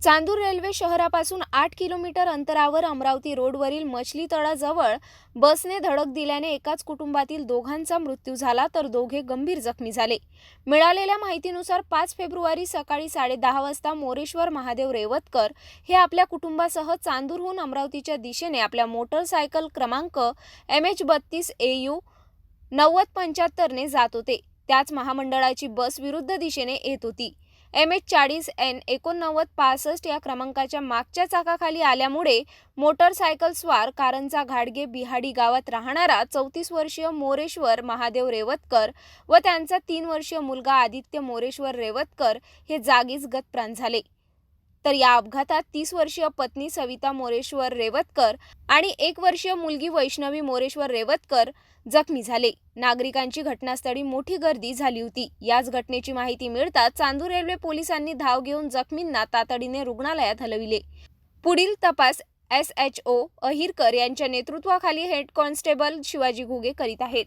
Chandur railway शहरापासून 8 kilometre अंतरावर अमरावती रोडवरील मछली तळाजवळ बसने धडक दिल्याने एकाच कुटुंबातील दोघांचा मृत्यू झाला तर दोघे गंभीर जखमी झाले। मिळालेल्या माहितीनुसार 5 फेब्रुवारी सकाळी 10:30 वाजता मोरेश्वर महादेव रेवतकर हे आपल्या कुटुंबासह चांदूरहून अमरावतीच्या दिशेने आपल्या मोटरसायकल क्रमांक MH32 AU 9075 ने जात होते। त्याच महामंडळाची बस विरुद्ध दिशेने येत होती। MH40N 8965 या क्रमांकाच्या मागच्या चाकाखाली आल्यामुळे मोटरसायकल स्वार कारंजा घाडगे बिहाडी गावात राहणारा 34 वर्षीय मोरेश्वर महादेव रेवतकर व त्यांचा 3 वर्षीय मुलगा आदित्य मोरेश्वर रेवतकर हे जागीच गतप्राण झाले। तर या अपघातात 30 वर्षीय पत्नी सविता मोरेश्वर रेवतकर आणि 1 वर्षीय मुलगी वैष्णवी मोरेश्वर रेवतकर जखमी झाले। नागरिकांची घटनास्थळी मोठी गर्दी झाली होती। याच घटनेची माहिती मिळताच चांदूर रेल्वे पोलिसांनी धाव घेऊन जखमींना तातडीने रुग्णालयात हलविले। पुढील तपास SHO अहिरकर यांच्या नेतृत्वाखाली हेड कॉन्स्टेबल शिवाजी घुगे करीत आहेत।